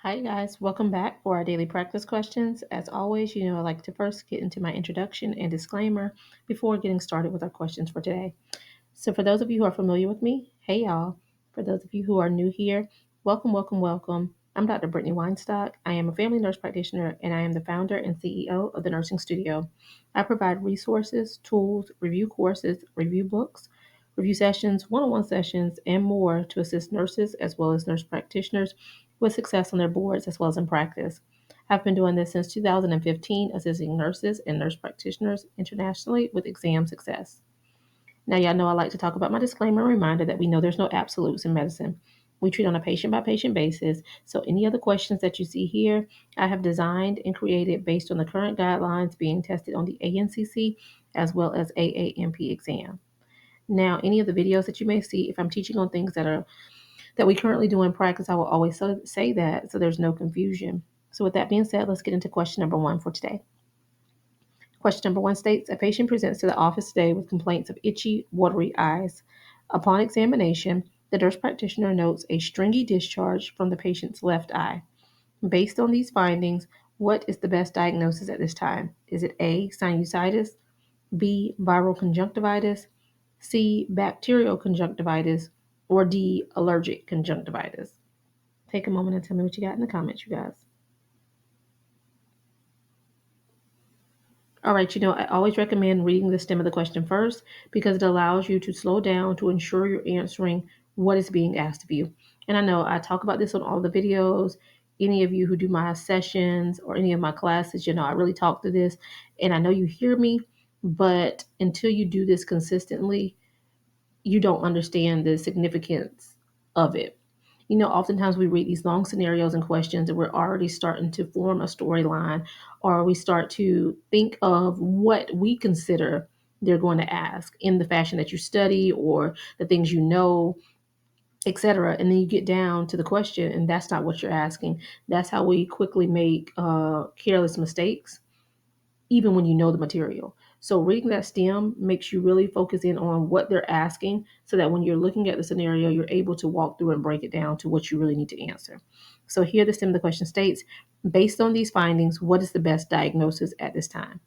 Hi, guys. Welcome back for our daily practice questions. As always, I like to first get into my introduction and disclaimer before getting started with our questions for today. So, for those of you who are familiar with me, hey, y'all. For those of you who are new here, welcome, welcome, welcome. I'm Dr. Brittany Weinstock. I am a family nurse practitioner and I am the founder and CEO of the Nursing Studio. I provide resources, tools, review courses, review books, review sessions, one on one sessions, and more to assist nurses as well as nurse practitioners with success on their boards as well as in practice. I've been doing this since 2015, assisting nurses and nurse practitioners internationally with exam success. Now, y'all know I like to talk about my disclaimer and reminder that we know there's no absolutes in medicine. We treat on a patient by patient basis. So, any other questions that you see here, I have designed and created based on the current guidelines being tested on the ANCC as well as AAMP exam. Now, any of the videos that you may see, if I'm teaching on things that we currently do in practice, I will always say that so there's no confusion. So, with that being said, let's get into question number one for today. Question number one states a patient presents to the office today with complaints of itchy, watery eyes. Upon examination, the nurse practitioner notes a stringy discharge from the patient's left eye. Based on these findings, what is the best diagnosis at this time? Is it A, sinusitis, B, viral conjunctivitis, C, bacterial conjunctivitis, or D, allergic conjunctivitis? Take a moment and tell me what you got in the comments, you guys. All right, I always recommend reading the stem of the question first because it allows you to slow down to ensure you're answering what is being asked of you. And I know I talk about this on all the videos. Any of you who do my sessions or any of my classes, I really talk to this. And I know you hear me, but until you do this consistently, you don't understand the significance of it. Oftentimes we read these long scenarios and questions and we're already starting to form a storyline, or we start to think of what we consider they're going to ask in the fashion that you study or the things etc. And then you get down to the question and that's not what you're asking. That's how we quickly make careless mistakes even when you know the material. So reading that stem makes you really focus in on what they're asking so that when you're looking at the scenario, you're able to walk through and break it down to what you really need to answer. So here the stem of the question states, based on these findings, what is the best diagnosis at this time?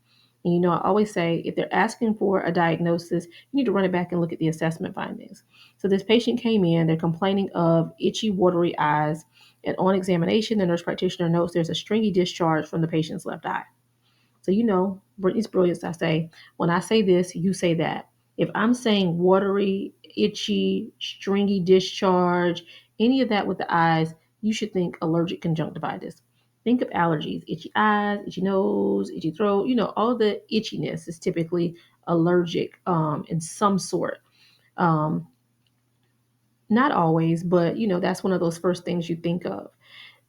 And I always say if they're asking for a diagnosis, you need to run it back and look at the assessment findings. So this patient came in, they're complaining of itchy, watery eyes, and on examination, the nurse practitioner notes there's a stringy discharge from the patient's left eye. So, Brittany's brilliance, I say, when I say this, you say that. If I'm saying watery, itchy, stringy discharge, any of that with the eyes, you should think allergic conjunctivitis. Think of allergies, itchy eyes, itchy nose, itchy throat, all the itchiness is typically allergic in some sort. Um, Not always, but that's one of those first things you think of.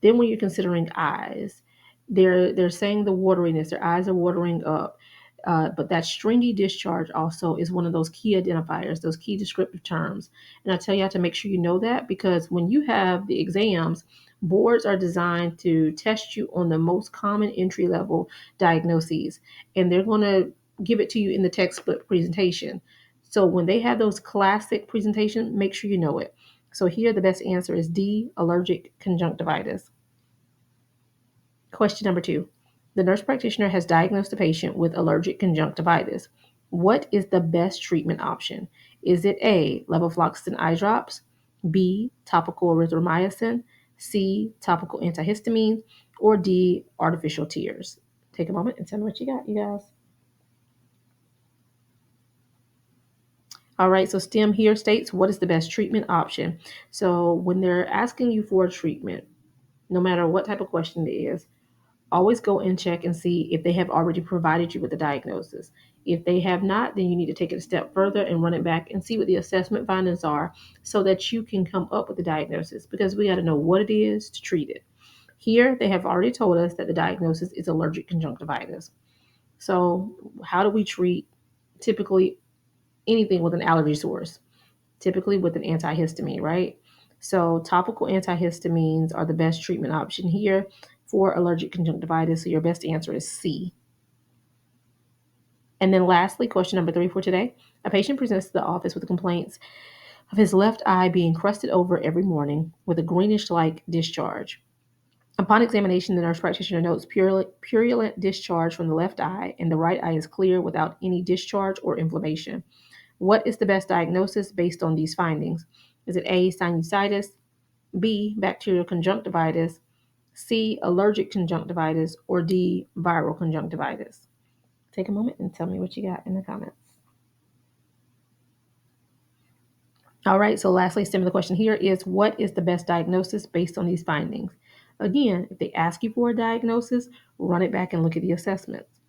Then when you're considering eyes, they're saying the wateriness, their eyes are watering up. But that stringy discharge also is one of those key identifiers, those key descriptive terms. And I tell you how to make sure you know that because when you have the exams, boards are designed to test you on the most common entry level diagnoses, and they're going to give it to you in the textbook presentation. So when they have those classic presentations, make sure you know it. So here the best answer is D, allergic conjunctivitis. Question number two. The nurse practitioner has diagnosed the patient with allergic conjunctivitis. What is the best treatment option? Is it A, levofloxacin eye drops, B, topical erythromycin, C, topical antihistamine, or D, artificial tears? Take a moment and tell me what you got, you guys. All right, so STEM here states what is the best treatment option. So when they're asking you for a treatment, no matter what type of question it is, always go and check and see if they have already provided you with a diagnosis. If they have not, then you need to take it a step further and run it back and see what the assessment findings are so that you can come up with the diagnosis because we got to know what it is to treat it. Here, they have already told us that the diagnosis is allergic conjunctivitis. So, how do we treat typically anything with an allergy source? Typically with an antihistamine, right? So topical antihistamines are the best treatment option here for allergic conjunctivitis. So your best answer is C. And then lastly, question number three for today. A patient presents to the office with complaints of his left eye being crusted over every morning with a greenish like discharge. Upon examination, the nurse practitioner notes purulent discharge from the left eye, and the right eye is clear without any discharge or inflammation. What is the best diagnosis based on these findings? Is it A, sinusitis, B, bacterial conjunctivitis, C, allergic conjunctivitis, or D, viral conjunctivitis? Take a moment and tell me what you got in the comments. All right, so lastly, stem of the question here is, what is the best diagnosis based on these findings? Again, if they ask you for a diagnosis, run it back and look at the assessments.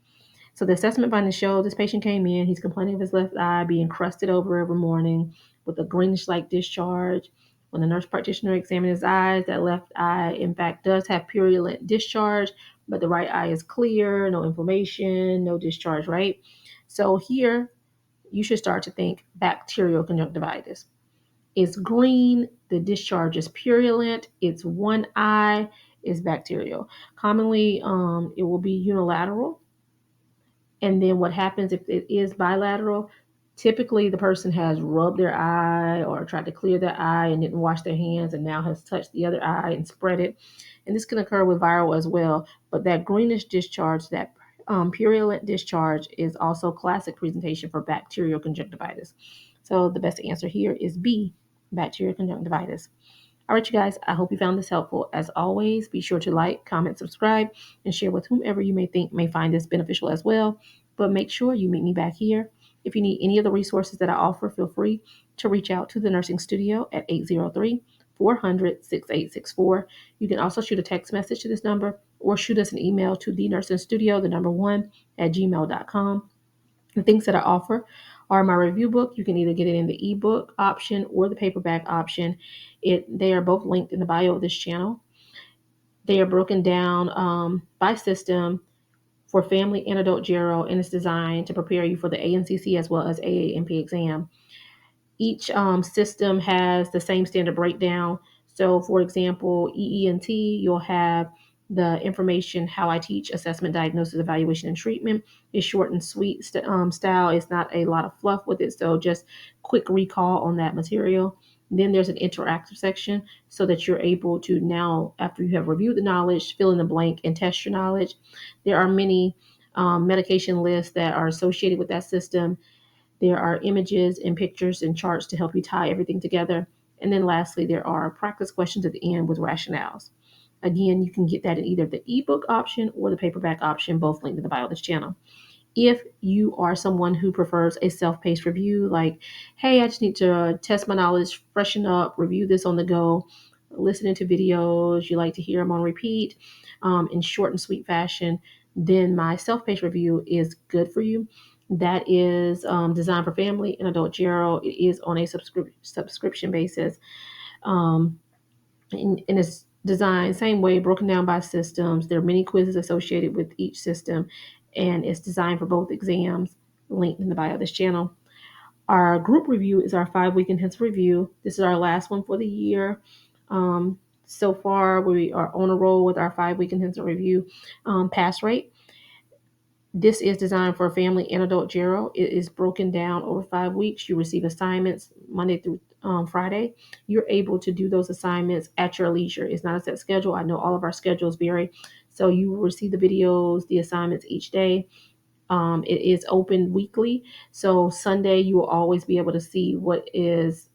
So the assessment findings show this patient came in, he's complaining of his left eye being crusted over every morning with a greenish-like discharge. When the nurse practitioner examined his eyes, that left eye, in fact, does have purulent discharge, but the right eye is clear, no inflammation, no discharge, right? So here, you should start to think bacterial conjunctivitis. It's green, the discharge is purulent, it's one eye, is bacterial. Commonly, it will be unilateral. And then what happens if it is bilateral? Typically, the person has rubbed their eye or tried to clear their eye and didn't wash their hands and now has touched the other eye and spread it. And this can occur with viral as well. But that greenish discharge, that purulent discharge, is also classic presentation for bacterial conjunctivitis. So the best answer here is B, bacterial conjunctivitis. All right, you guys, I hope you found this helpful. As always, be sure to like, comment, subscribe, and share with whomever you may think may find this beneficial as well. But make sure you meet me back here. If you need any of the resources that I offer, feel free to reach out to the Nursing Studio at 803 400 6864. You can also shoot a text message to this number or shoot us an email to the nursing studio, the number one, at gmail.com. The things that I offer are my review book. You can either get it in the ebook option or the paperback option. They are both linked in the bio of this channel. They are broken down by system for family and adult gero, and it's designed to prepare you for the ANCC as well as AANP exam. Each system has the same standard breakdown. So, for example, EENT, you'll have the information, how I teach assessment, diagnosis, evaluation, and treatment. It's short and sweet style. It's not a lot of fluff with it. So just quick recall on that material. Then there's an interactive section so that you're able to now, after you have reviewed the knowledge, fill in the blank and test your knowledge. There are many medication lists that are associated with that system. There are images and pictures and charts to help you tie everything together. And then lastly, there are practice questions at the end with rationales. Again, you can get that in either the ebook option or the paperback option, both linked in the bio of this channel. If you are someone who prefers a self-paced review, like, hey, I just need to test my knowledge, freshen up, review this on the go, listening to videos, you like to hear them on repeat in short and sweet fashion, then my self-paced review is good for you. That is designed for family and adult gero. It is on a subscription basis. And it's designed same way, broken down by systems. There are many quizzes associated with each system, and it's designed for both exams, linked in the bio of this channel. Our group review is our 5-week intensive review. This is our last one for the year. So far, we are on a roll with our 5-week intensive review pass rate. This is designed for family and adult gero. It is broken down over 5 weeks. You receive assignments Monday through Friday. You're able to do those assignments at your leisure. It's not a set schedule. I know all of our schedules vary. So you will receive the videos, the assignments each day. It is open weekly. So Sunday, you will always be able to see what is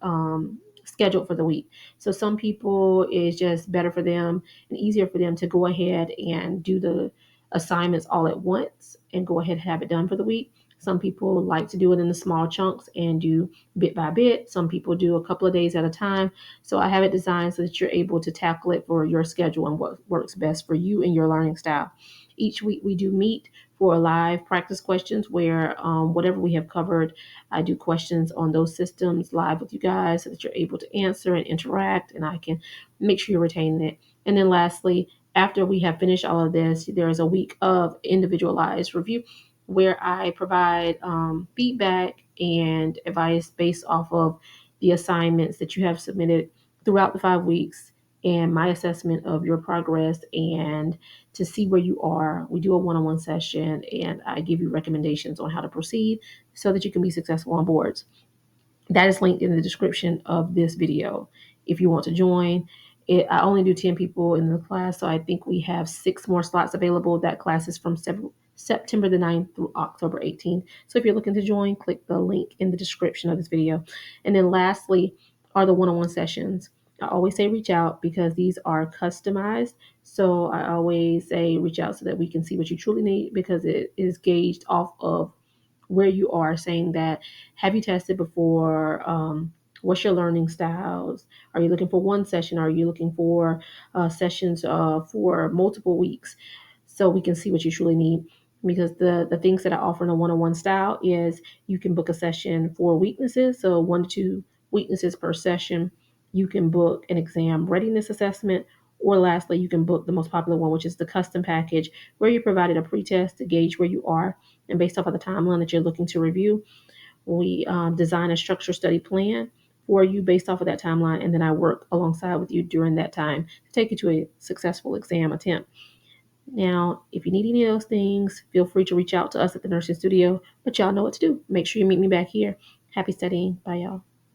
scheduled for the week. So some people, it's just better for them and easier for them to go ahead and do the assignments all at once and go ahead and have it done for the week. Some people like to do it in the small chunks and do bit by bit. Some people do a couple of days at a time. So I have it designed so that you're able to tackle it for your schedule and what works best for you and your learning style. Each week we do meet for live practice questions where whatever we have covered, I do questions on those systems live with you guys so that you're able to answer and interact, and I can make sure you're retaining it. And then lastly, after we have finished all of this, there is a week of individualized review where I provide feedback and advice based off of the assignments that you have submitted throughout the 5 weeks and my assessment of your progress and to see where you are. We do a one-on-one session and I give you recommendations on how to proceed so that you can be successful on boards. That is linked in the description of this video if you want to join. I only do 10 people in the class, so I think we have 6 more slots available. That class is from September the 9th through October 18th. So if you're looking to join, click the link in the description of this video. And then lastly are the one-on-one sessions. I always say reach out because these are customized. So I always say reach out so that we can see what you truly need, because it is gauged off of where you are, saying that have you tested before? What's your learning styles? Are you looking for one session? Are you looking for sessions for multiple weeks? So we can see what you truly need. Because the things that I offer in a one-on-one style is you can book a session for weaknesses, so 1 to 2 weaknesses per session. You can book an exam readiness assessment, or lastly, you can book the most popular one, which is the custom package, where you're provided a pretest to gauge where you are. And based off of the timeline that you're looking to review, we design a structured study plan for you based off of that timeline. And then I work alongside with you during that time to take you to a successful exam attempt. Now, if you need any of those things, feel free to reach out to us at the Nursing Studio. But y'all know what to do. Make sure you meet me back here. Happy studying. Bye, y'all.